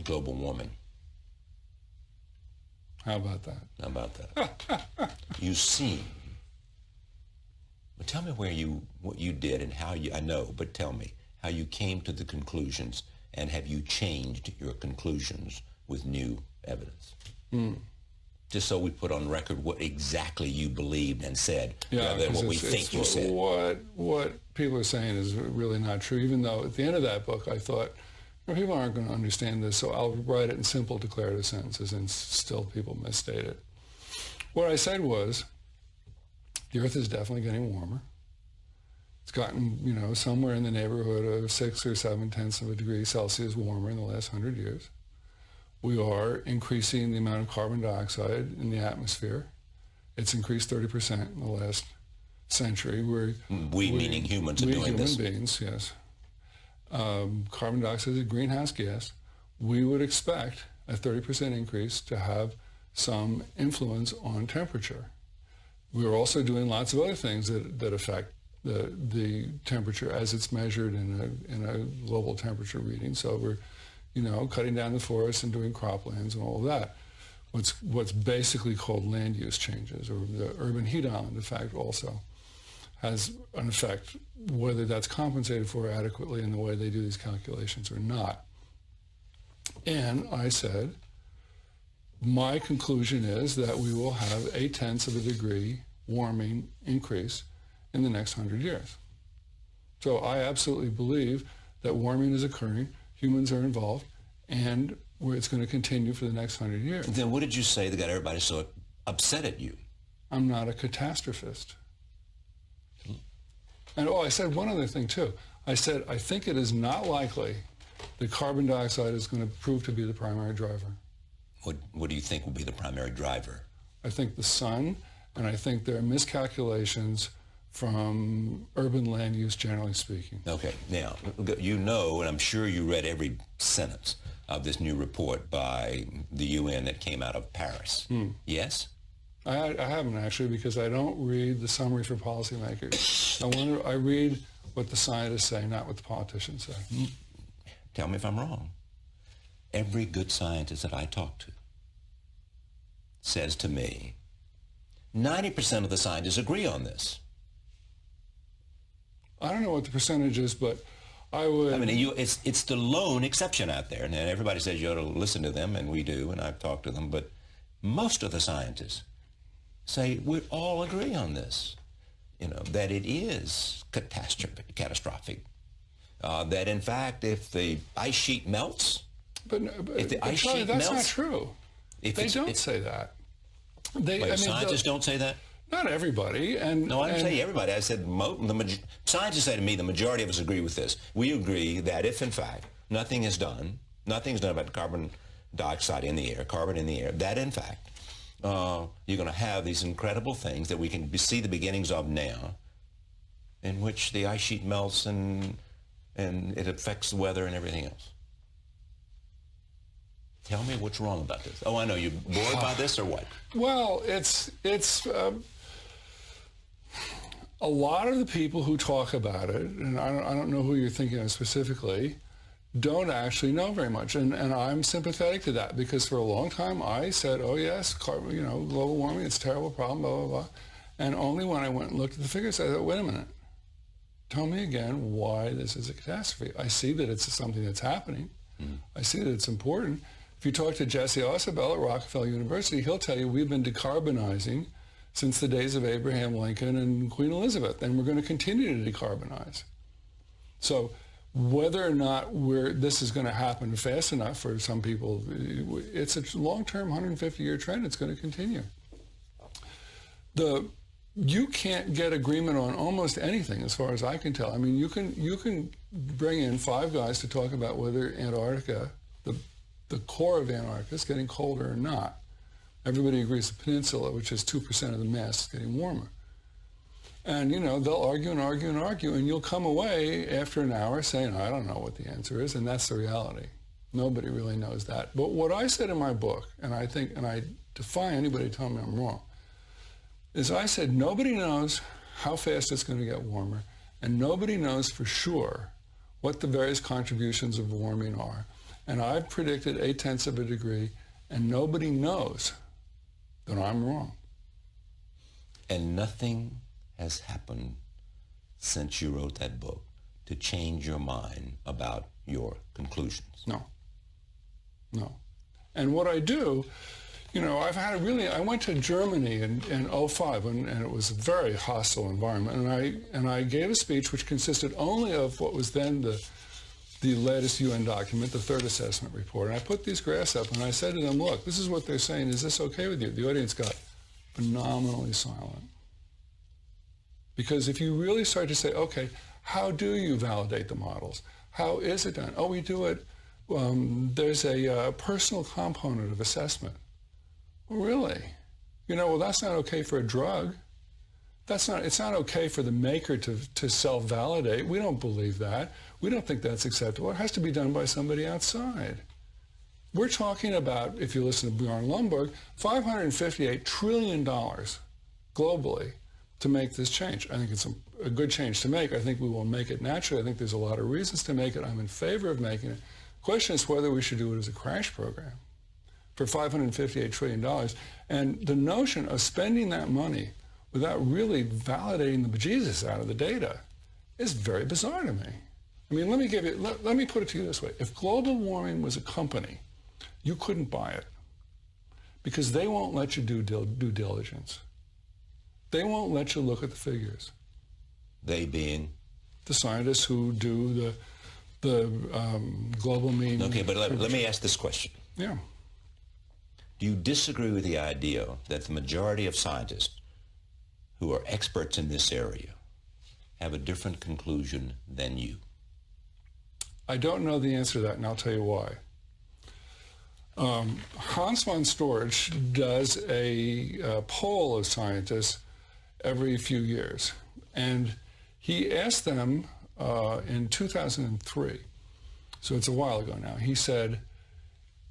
global warming. How about that? How about that? You seem, but tell me what you did and how you, I know, but tell me how you came to the conclusions, and have you changed your conclusions with new evidence? Just so we put on record what exactly you believed and said, rather than what we think you said. What people are saying is really not true, even though at the end of that book I thought, well, people aren't going to understand this, so I'll write it in simple declarative sentences, and still people misstate it. What I said was, the Earth is definitely getting warmer. It's gotten, somewhere in the neighborhood of 6 or 7/10 of a degree Celsius warmer in the last 100 years. We are increasing the amount of carbon dioxide in the atmosphere. It's increased 30% in the last century. We meaning humans are doing this. Human beings, yes. Carbon dioxide is a greenhouse gas. We would expect a 30% increase to have some influence on temperature. We're also doing lots of other things that affect the temperature as it's measured in a global temperature reading. So we're, cutting down the forests and doing croplands and all of that. What's basically called land use changes, or the urban heat island effect also has an effect, whether that's compensated for adequately in the way they do these calculations or not. And I said, my conclusion is that we will have 0.8 of a degree warming increase in the next 100 years. So I absolutely believe that warming is occurring, humans are involved, and it's going to continue for the next 100 years. Then what did you say that got everybody so upset at you? I'm not a catastrophist. And I said one other thing too. I said, I think it is not likely that carbon dioxide is going to prove to be the primary driver. What do you think will be the primary driver? I think the sun, and I think there are miscalculations from urban land use, generally speaking. Okay, now, and I'm sure you read every sentence of this new report by the UN that came out of Paris. Yes? I haven't actually, because I don't read the summary for policymakers. I read what the scientists say, not what the politicians say. Tell me if I'm wrong. Every good scientist that I talk to says to me, 90% of the scientists agree on this. I don't know what the percentage is, but I would... it's the lone exception out there, and everybody says you ought to listen to them, and we do, and I've talked to them, but most of the scientists say we all agree on this, that it is catastrophic, that in fact if the ice sheet melts, if the ice sheet melts... That's not true. They don't say that. Scientists don't say that? Not everybody. No, I didn't say everybody. I said scientists say to me the majority of us agree with this. We agree that if in fact nothing is done about carbon dioxide in the air, carbon in the air, that in fact you're going to have these incredible things that we can see the beginnings of now, in which the ice sheet melts and it affects the weather and everything else. Tell me what's wrong about this. Oh, I know. You're bored by this or what? Well, it's a lot of the people who talk about it, and I don't know who you're thinking of specifically, don't actually know very much. And I'm sympathetic to that, because for a long time I said, oh yes, global warming, it's a terrible problem, blah, blah, blah. And only when I went and looked at the figures, I thought, wait a minute. Tell me again why this is a catastrophe. I see that it's something that's happening. I see that it's important. If you talk to Jesse Ausubel at Rockefeller University, he'll tell you we've been decarbonizing since the days of Abraham Lincoln and Queen Elizabeth, and we're going to continue to decarbonize. So whether or not this is going to happen fast enough for some people, it's a long-term 150-year trend. It's going to continue. You can't get agreement on almost anything, as far as I can tell. I mean, you can bring in 5 guys to talk about whether Antarctica, the core of Antarctica, is getting colder or not. Everybody agrees the peninsula, which is 2% of the mass, is getting warmer. And, they'll argue and argue and argue, and you'll come away after an hour saying, I don't know what the answer is, and that's the reality. Nobody really knows that. But what I said in my book, and I defy anybody to tell me I'm wrong, is I said nobody knows how fast it's going to get warmer, and nobody knows for sure what the various contributions of warming are. And I've predicted 0.8 of a degree, and nobody knows that I'm wrong. And nothing has happened since you wrote that book to change your mind about your conclusions. No. And what I do, I went to Germany in 2005, and it was a very hostile environment. And I gave a speech which consisted only of what was then the latest UN document, the third assessment report. And I put these graphs up, and I said to them, look, this is what they're saying. Is this okay with you? The audience got phenomenally silent. Because if you really start to say, okay, how do you validate the models? How is it done? Oh, we do it. There's a personal component of assessment. Well, really? Well, that's not okay for a drug. It's not okay for the maker to self-validate. We don't believe that. We don't think that's acceptable. It has to be done by somebody outside. We're talking about, if you listen to Bjorn Lomborg, $558 trillion globally to make this change. I think it's a good change to make. I think we will make it naturally. I think there's a lot of reasons to make it. I'm in favor of making it. The question is whether we should do it as a crash program for $558 trillion. And the notion of spending that money without really validating the bejesus out of the data is very bizarre to me. I mean, let me put it to you this way. If global warming was a company, you couldn't buy it because they won't let you do due diligence. They won't let you look at the figures. They being? The scientists who do the global mean. Okay, but let me ask this question. Yeah. Do you disagree with the idea that the majority of scientists who are experts in this area have a different conclusion than you? I don't know the answer to that, and I'll tell you why. Hans von Storch does a poll of scientists every few years, and he asked them in 2003, so it's a while ago now, he said,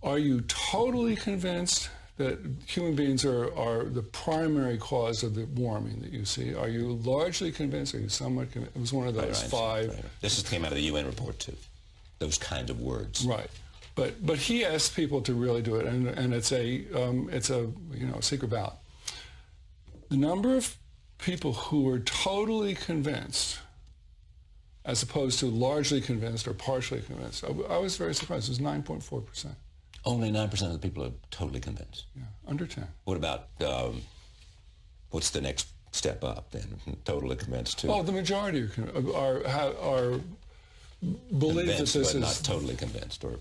are you totally convinced that human beings are the primary cause of the warming that you see? Are you largely convinced? Are you somewhat convinced? It was one of those five. Right. This came out of the UN report too. Those kind of words. Right, but he asked people to really do it, and it's a secret ballot. The number of people who were totally convinced, as opposed to largely convinced or partially convinced, I was very surprised. It was 9.4%. Only 9% of the people are totally convinced. Yeah, under 10. What about what's the next step up then? Totally convinced too. Oh, the majority are believe that this but is not totally convinced, or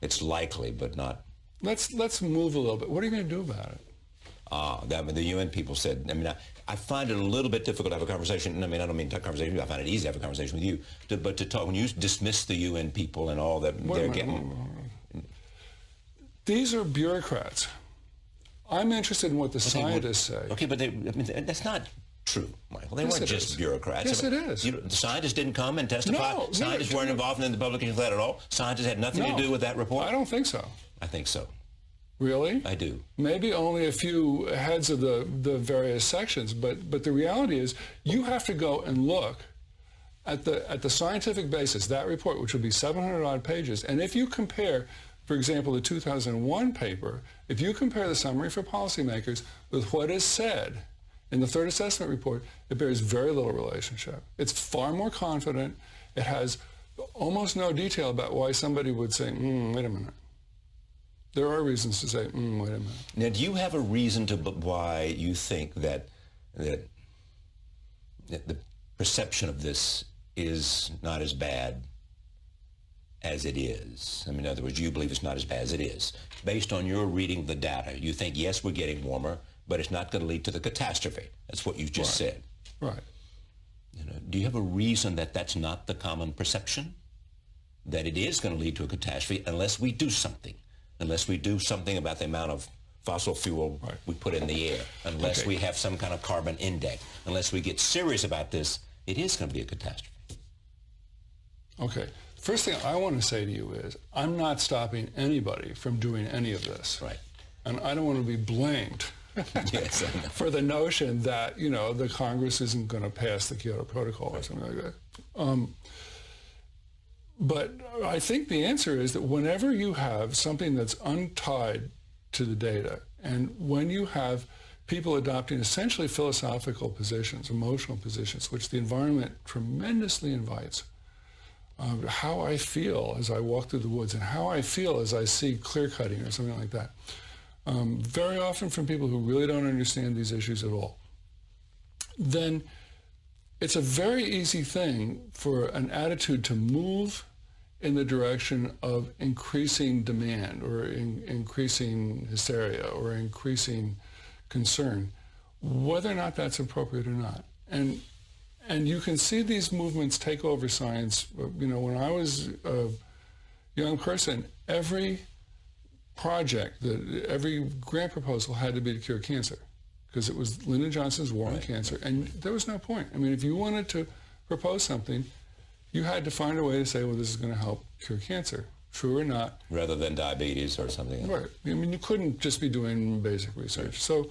it's likely but not. Let's move a little bit. What are you going to do about it? The UN people said. I mean, I find it a little bit difficult to have a conversation. I mean, I don't mean to have a conversation with you. I find it easy to have a conversation with you. But to talk when you dismiss the UN people and all that they're getting. These are bureaucrats. I'm interested in what the scientists say. Okay, but that's not true, Michael. They weren't just bureaucrats. Yes, it is. The scientists didn't come and testify. No, scientists weren't involved in the publication of that at all. Scientists had nothing to do with that report. I don't think so. I think so. Really? I do. Maybe only a few heads of the various sections, but the reality is you have to go and look at the scientific basis, that report, which will be 700 odd pages, and if you compare, for example, the 2001 paper, if you compare the summary for policymakers with what is said in the third assessment report, it bears very little relationship. It's far more confident. It has almost no detail about why somebody would say, wait a minute. There are reasons to say, wait a minute. Now, do you have a reason why you think that the perception of this is not as bad as it is? I mean, in other words, you believe it's not as bad as it is. Based on your reading of the data, you think, yes, we're getting warmer, but it's not going to lead to the catastrophe. That's what you just said. Right. Do you have a reason that that's not the common perception? That it is going to lead to a catastrophe unless we do something. Unless we do something about the amount of fossil fuel we put in the air. Unless we have some kind of carbon index. Unless we get serious about this, it is going to be a catastrophe. Okay. First thing I want to say to you is I'm not stopping anybody from doing any of this. Right. And I don't want to be blamed yes, I know. for the notion that, the Congress isn't going to pass the Kyoto Protocol or something like that. But I think the answer is that whenever you have something that's untied to the data, and when you have people adopting essentially philosophical positions, emotional positions, which the environment tremendously invites, how I feel as I walk through the woods and how I feel as I see clear cutting or something like that, very often from people who really don't understand these issues at all, then it's a very easy thing for an attitude to move in the direction of increasing demand or increasing hysteria or increasing concern, whether or not that's appropriate or not. And you can see these movements take over science. When I was a young person, every project, every grant proposal had to be to cure cancer, because it was Lyndon Johnson's war on cancer, and there was no point. I mean, if you wanted to propose something, you had to find a way to say, well, this is going to help cure cancer, true or not. Rather than diabetes or something else. Right. I mean, you couldn't just be doing basic research. Right. So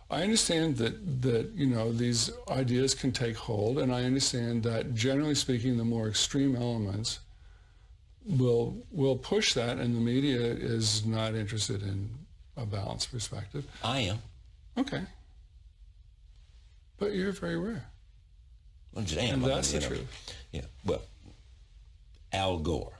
I understand that these ideas can take hold, and I understand that, generally speaking, the more extreme elements will push that, and the media is not interested in a balanced perspective. I am. Okay. But you're very rare. Well, damn, and that's the truth. Yeah. Well, Al Gore.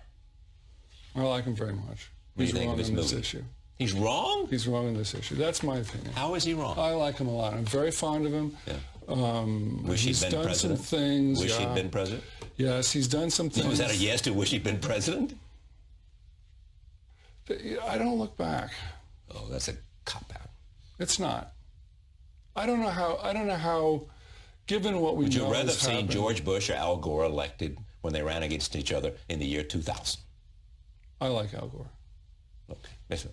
I like him very much. He's wrong on this issue. He's wrong? He's wrong on this issue. That's my opinion. How is he wrong? I like him a lot. I'm very fond of him. Yeah. Wish he'd been done president? Some things. Wish he'd been president? Yes, he's done some things. Was that a yes to wish he'd been president? I don't look back. Oh, that's a cop-out. It's not. I don't know how, given what we know. Would you rather have seen George Bush or Al Gore elected when they ran against each other in the year 2000? I like Al Gore. Okay. It's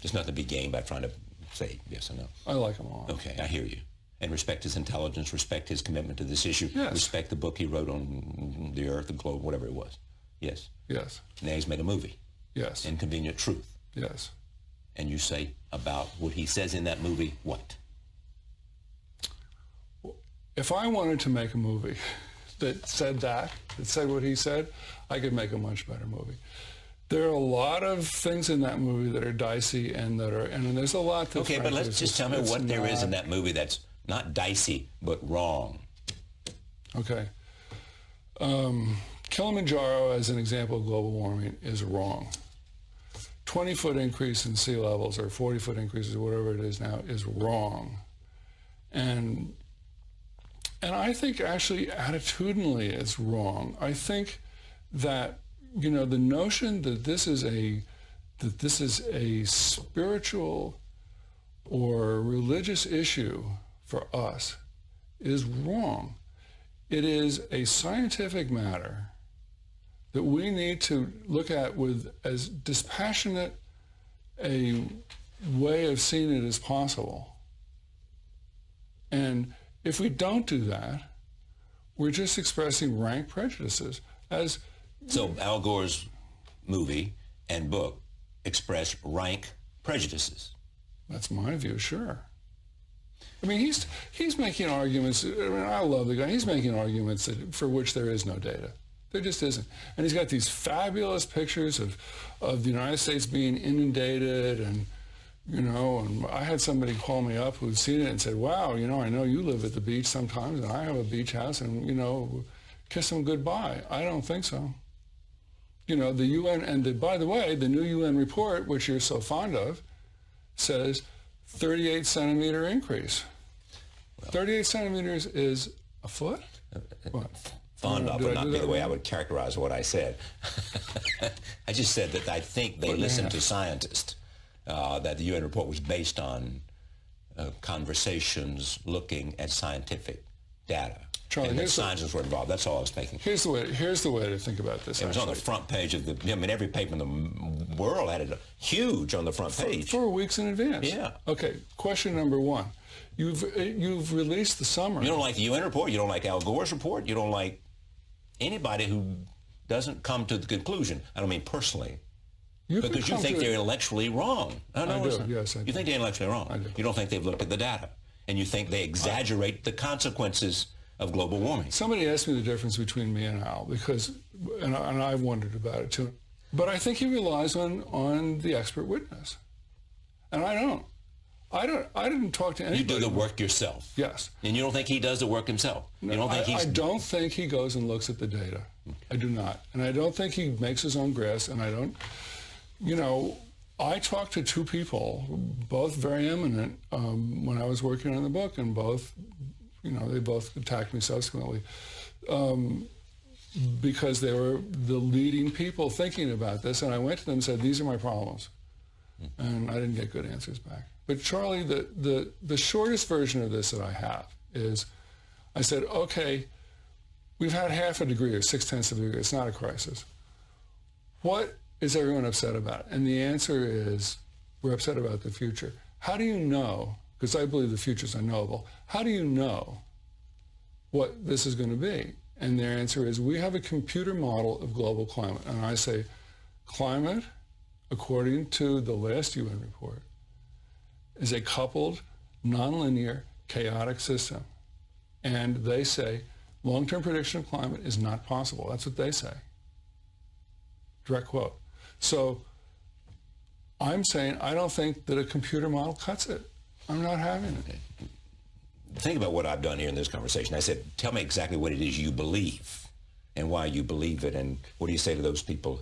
just nothing to be gained by trying to say yes or no. I like him a lot. Okay, I hear you. And respect his intelligence, respect his commitment to this issue, yes. Respect the book he wrote on the earth, the globe, whatever it was. Yes. Yes. Now he's made a movie. Yes. Inconvenient Truth. Yes. And you say about what he says in that movie, what? If I wanted to make a movie that said what he said, I could make a much better movie. There are a lot of things in that movie that are dicey and there's a lot that... Okay, but let's just tell me what there is in that movie that's not dicey, but wrong. Okay. Kilimanjaro, as an example of global warming, is wrong. 20-foot increase in sea levels or 40-foot increases, or whatever it is now, is wrong. And I think actually attitudinally it's wrong. I think that the notion that this is a spiritual or religious issue for us is wrong. It is a scientific matter that we need to look at with as dispassionate a way of seeing it as possible. And if we don't do that, we're just expressing rank prejudices. So Al Gore's movie and book express rank prejudices. That's my view, sure. I mean, he's making arguments. I mean, I love the guy. He's making arguments for which there is no data. There just isn't. And he's got these fabulous pictures of the United States being inundated, and and I had somebody call me up who'd seen it and said, wow, I know you live at the beach sometimes, and I have a beach house, and, kiss them goodbye. I don't think so. The UN, and by the way, the new UN report, which you're so fond of, says 38 centimeter increase. Well, 38 centimeters is a foot? What? Fond of would not be the way I would characterize what I said. I just said that I think they listened to scientists, that the UN report was based on conversations looking at scientific data. Charlie, and that scientists were involved. That's all I was thinking. Here's the way to think about this. It was on the front page of every paper in the world had it huge on the front page. 4 weeks in advance. Yeah. Okay, question number one. You've released the summary. You don't like the UN report? You don't like Al Gore's report? You don't like anybody who doesn't come to the conclusion? I don't mean personally. Because you think they're intellectually wrong. I do, yes, I do. You think they're intellectually wrong. I do. You don't think they've looked at the data. And you think they exaggerate the consequences of global warming. Somebody asked me the difference between me and Al, and I've wondered about it too. But I think he relies on the expert witness, and I don't. I didn't talk to anybody. You do the work yourself. Yes. And you don't think he does the work himself? No, you don't think I don't think he goes and looks at the data. I do not. And I don't think he makes his own guess, and I don't, I talked to two people, both very eminent, when I was working on the book, and both, they both attacked me subsequently because they were the leading people thinking about this. And I went to them and said, these are my problems. And I didn't get good answers back. But Charlie, the shortest version of this that I have is, I said, okay, we've had half a degree or 0.6 of a degree. It's not a crisis. What is everyone upset about? And the answer is, we're upset about the future. How do you know, because I believe the future is unknowable, how do you know what this is going to be? And their answer is, we have a computer model of global climate. And I say, climate, according to the last UN report, is a coupled, nonlinear, chaotic system. And they say, long-term prediction of climate is not possible. That's what they say. Direct quote. So I'm saying I don't think that a computer model cuts it. I'm not having it. Think about what I've done here in this conversation. I said, tell me exactly what it is you believe and why you believe it, and what do you say to those people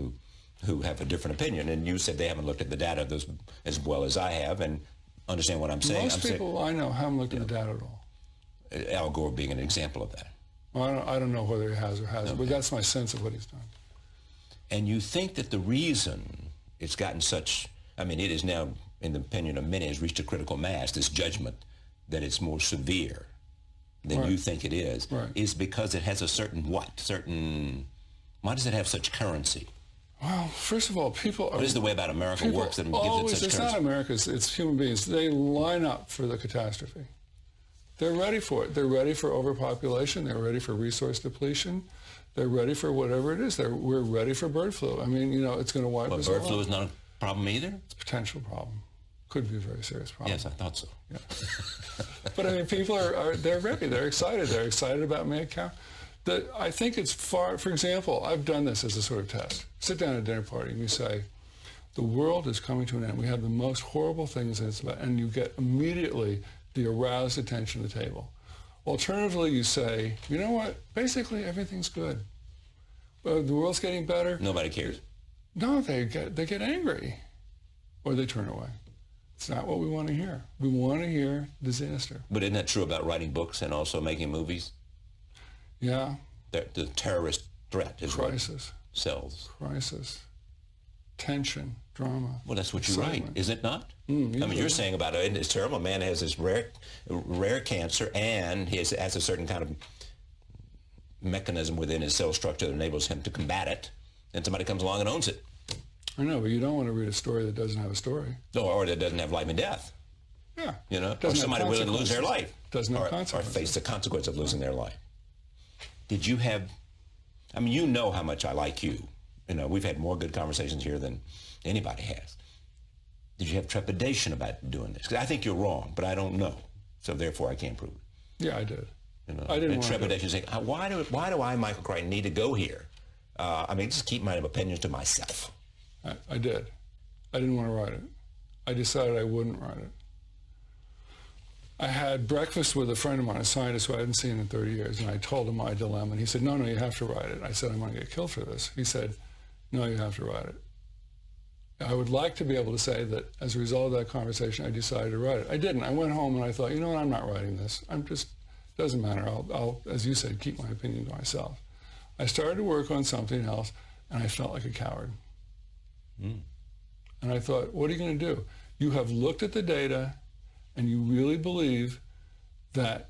who have a different opinion? And you said they haven't looked at the data as well as I have and understand what I'm saying. Most people I know haven't looked at the data at all. Al Gore being an example of that. Well, I don't know whether he has or hasn't, but that's my sense of what he's done. And you think that the reason it's gotten such, it is now, in the opinion of many, has reached a critical mass, this judgment that it's more severe than you think it is because it has a certain why does it have such currency? Well, first of all, people are... What is the way about America works that gives it such it's currency? not America, it's human beings. They line up for the catastrophe. They're ready for it. They're ready for overpopulation. They're ready for resource depletion. They're ready for whatever it is. We're ready for bird flu. It's going to wipe us all out. Bird flu is not a problem either? It's a potential problem. Could be a very serious problem. Yes, I thought so. Yeah. But people they're ready. They're excited. They're excited about mad cow. I think it's far, for example, I've done this as a sort of test. Sit down at a dinner party and you say, the world is coming to an end. We have the most horrible things, and you get immediately the aroused attention of the table. Alternatively, you say, you know what, basically everything's good. The world's getting better. Nobody cares. No, they get angry, or they turn away. It's not what we want to hear. We want to hear disaster. But isn't that true about writing books and also making movies? Yeah. The terrorist threat is crisis. What sells. Crisis. Tension. Drama. Well, that's what you write, is it not? You're saying about it, it's terrible. A man has this rare cancer, and he has a certain kind of mechanism within his cell structure that enables him to combat it, and somebody comes along and owns it. I know, but you don't want to read a story that doesn't have a story. Or that doesn't have life and death. Yeah. Or somebody willing to lose their life. Doesn't have consequences. Or face the consequence of losing their life. Did you have, you know how much I like you. We've had more good conversations here than anybody has. Did you have trepidation about doing this? 'Cause I think you're wrong, but I don't know. So therefore I can't prove it. Yeah, I did. I didn't want trepidation saying, why do I, Michael Crichton, need to go here? Just keep my opinions to myself. I did. I didn't want to write it. I decided I wouldn't write it. I had breakfast with a friend of mine, a scientist who I hadn't seen in 30 years, and I told him my dilemma, and he said, no, you have to write it. I said, I'm going to get killed for this. He said, no, you have to write it. I would like to be able to say that as a result of that conversation, I decided to write it. I didn't. I went home and I thought, you know what, I'm not writing this. Doesn't matter. I'll, as you said, keep my opinion to myself. I started to work on something else, and I felt like a coward. And I thought, what are you going to do? You have looked at the data, and you really believe that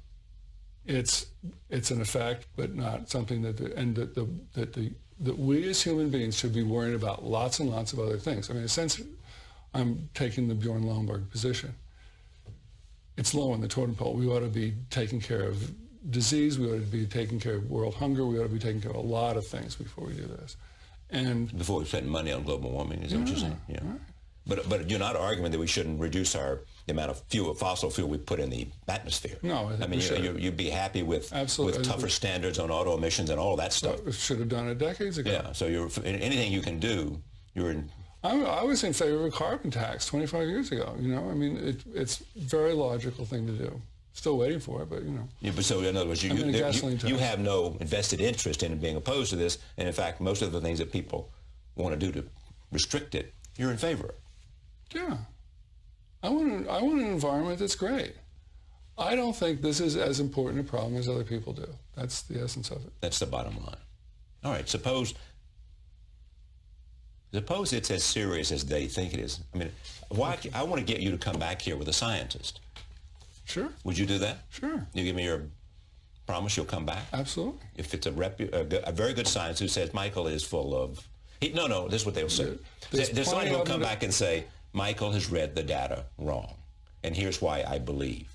it's an effect, but not something that we as human beings should be worrying about lots and lots of other things. In a sense, I'm taking the Bjorn Lomborg position. It's low on the totem pole. We ought to be taking care of disease. We ought to be taking care of world hunger. We ought to be taking care of a lot of things before we do this. And before we spend money on global warming, is that what you're saying? Yeah. Right. But you're not arguing that we shouldn't reduce the amount of fossil fuel we put in the atmosphere. No, I mean, you'd be happy with tougher standards on auto emissions and all that stuff. Should have done it decades ago. Yeah, so anything you can do, you're in. I was in favor of a carbon tax 25 years ago. I mean, it's a very logical thing to do. Still waiting for it, but Yeah, but so in other words, you have no invested interest in being opposed to this, and in fact, most of the things that people want to do to restrict it, you're in favor of. Yeah, I want an environment that's great. I don't think this is as important a problem as other people do. That's the essence of it. That's the bottom line. All right, suppose it's as serious as they think it is. I mean, I want to get you to come back here with a scientist. Sure. Would you do that? Sure. You give me your promise you'll come back? Absolutely. If it's a very good scientist who says Michael is full of... No, this is what they'll say. There's somebody who'll come back and say, Michael has read the data wrong, and here's why I believe.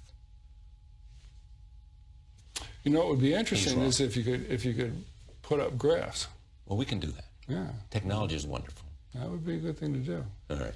What would be interesting is if you could put up graphs. Well, we can do that. Yeah. Technology is wonderful. That would be a good thing to do. All right.